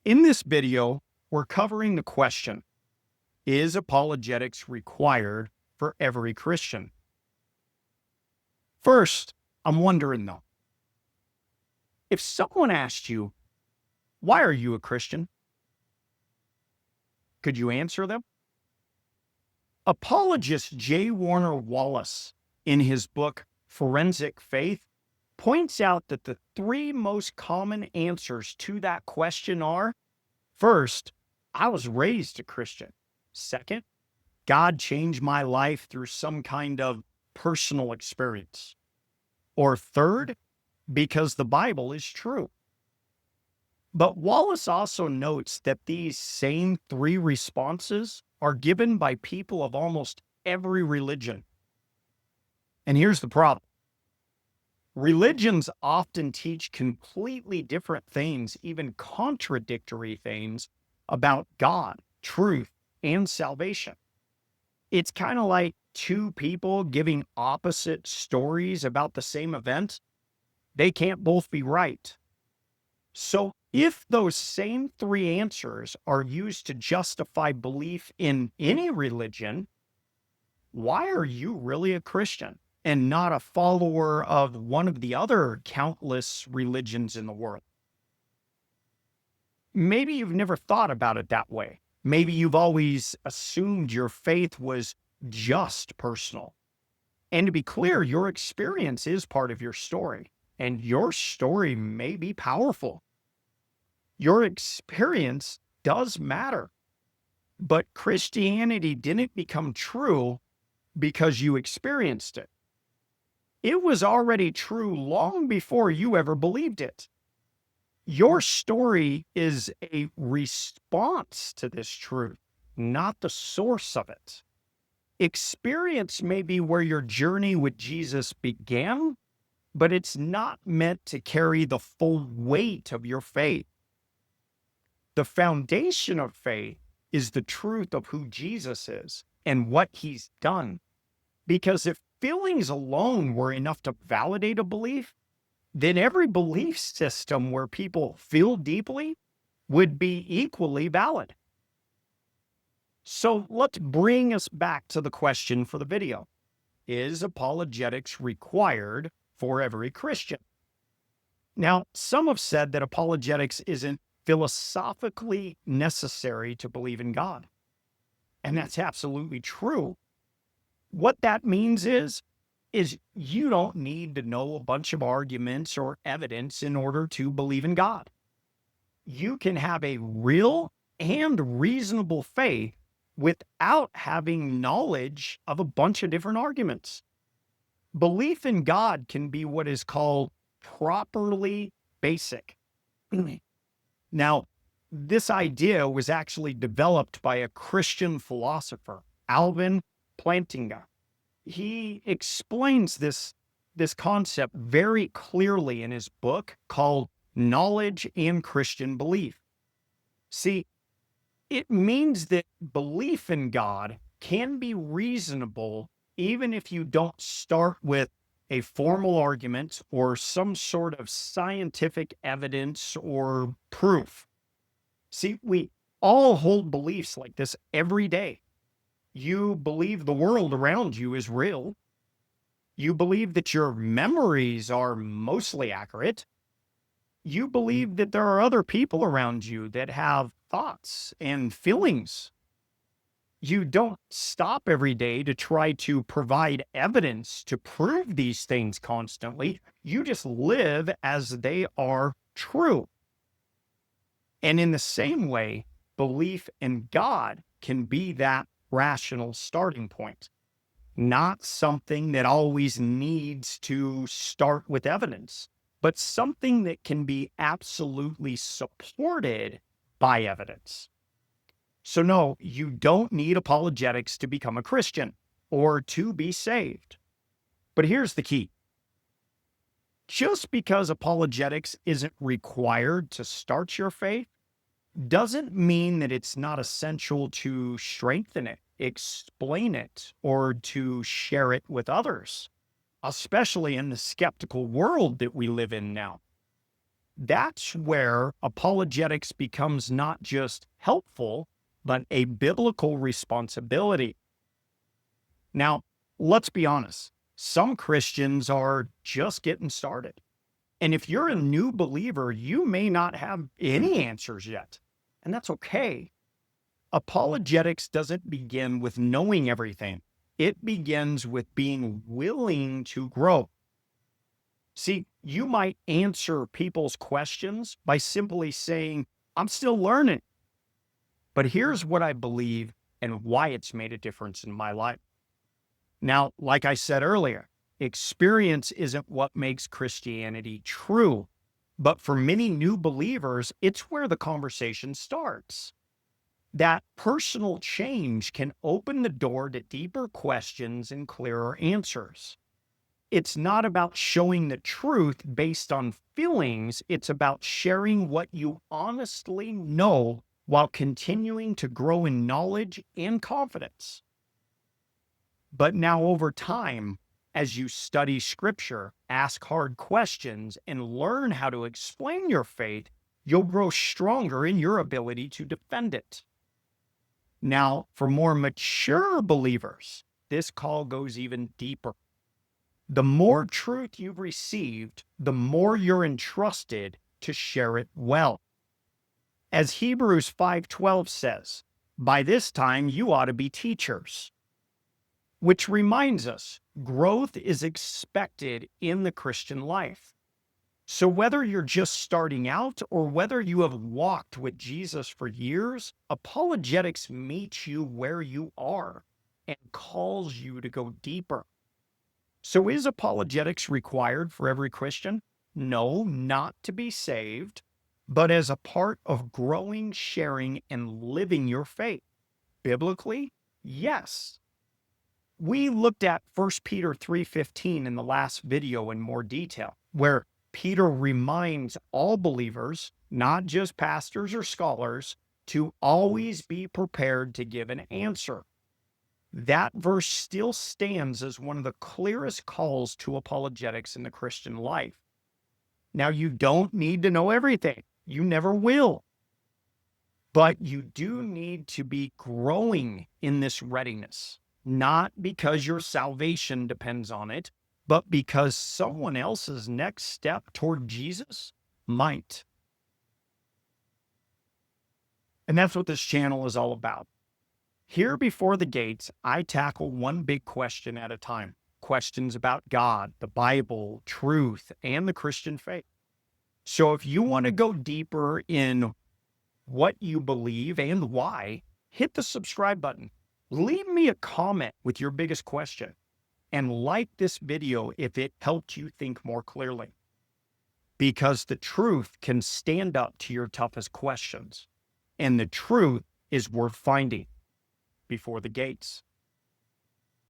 In this video, we're covering the question, is apologetics required for every Christian? First, I'm wondering though, if someone asked you, why are you a Christian? Could you answer them? Apologist J. Warner Wallace, in his book Forensic Faith, points out that the three most common answers to that question are: first, I was raised a Christian. Second, God changed my life through some kind of personal experience. Or third, because the Bible is true. But Wallace also notes that these same three responses are given by people of almost every religion. And here's the problem. Religions often teach completely different things, even contradictory things, about God, truth, and salvation. It's kind of like two people giving opposite stories about the same event. They can't both be right. So if those same three answers are used to justify belief in any religion, why are you really a Christian and not a follower of one of the other countless religions in the world? Maybe you've never thought about it that way. Maybe you've always assumed your faith was just personal. And to be clear, your experience is part of your story, and your story may be powerful. Your experience does matter, but Christianity didn't become true because you experienced it. It was already true long before you ever believed it. Your story is a response to this truth, not the source of it. Experience may be where your journey with Jesus began, but it's not meant to carry the full weight of your faith. The foundation of faith is the truth of who Jesus is and what he's done. Because if feelings alone were enough to validate a belief, then every belief system where people feel deeply would be equally valid. So let's bring us back to the question for the video. Is apologetics required for every Christian? Now, some have said that apologetics isn't philosophically necessary to believe in God. And that's absolutely true. What that means is you don't need to know a bunch of arguments or evidence in order to believe in God. You can have a real and reasonable faith without having knowledge of a bunch of different arguments. Belief in God can be what is called properly basic. Now, this idea was actually developed by a Christian philosopher, Alvin Plantinga. He explains this concept very clearly in his book called Knowledge and Christian Belief. See, it means that belief in God can be reasonable even if you don't start with a formal argument or some sort of scientific evidence or proof. See, we all hold beliefs like this every day. You believe the world around you is real. You believe that your memories are mostly accurate. You believe that there are other people around you that have thoughts and feelings. You don't stop every day to try to provide evidence to prove these things constantly. You just live as they are true. And in the same way, belief in God can be that rational starting point, not something that always needs to start with evidence, but something that can be absolutely supported by evidence. So no, you don't need apologetics to become a Christian or to be saved. But here's the key. Just because apologetics isn't required to start your faith doesn't mean that it's not essential to strengthen it, explain it, or to share it with others, especially in the skeptical world that we live in now. That's where apologetics becomes not just helpful, but a biblical responsibility. Now, let's be honest. Some Christians are just getting started. And if you're a new believer, you may not have any answers yet. And that's okay. Apologetics doesn't begin with knowing everything. It begins with being willing to grow. See, you might answer people's questions by simply saying, I'm still learning. But here's what I believe and why it's made a difference in my life. Now, like I said earlier, experience isn't what makes Christianity true. But for many new believers, it's where the conversation starts. That personal change can open the door to deeper questions and clearer answers. It's not about showing the truth based on feelings. It's about sharing what you honestly know while continuing to grow in knowledge and confidence. But now over time, as you study scripture, ask hard questions, and learn how to explain your faith, you'll grow stronger in your ability to defend it. Now, for more mature believers, this call goes even deeper. The more truth you've received, the more you're entrusted to share it well. As Hebrews 5:12 says, by this time you ought to be teachers. Which reminds us, growth is expected in the Christian life. So whether you're just starting out or whether you have walked with Jesus for years, apologetics meets you where you are and calls you to go deeper. So is apologetics required for every Christian? No, not to be saved, but as a part of growing, sharing, and living your faith. Biblically, yes. We looked at 1 Peter 3:15 in the last video in more detail, where Peter reminds all believers, not just pastors or scholars, to always be prepared to give an answer. That verse still stands as one of the clearest calls to apologetics in the Christian life. Now, you don't need to know everything. You never will. But you do need to be growing in this readiness, not because your salvation depends on it, but because someone else's next step toward Jesus might. And that's what this channel is all about. Here before the gates, I tackle one big question at a time. Questions about God, the Bible, truth, and the Christian faith. So if you want to go deeper in what you believe and why, hit the subscribe button. Leave me a comment with your biggest question. And like this video if it helped you think more clearly. Because the truth can stand up to your toughest questions. And the truth is worth finding before the gates.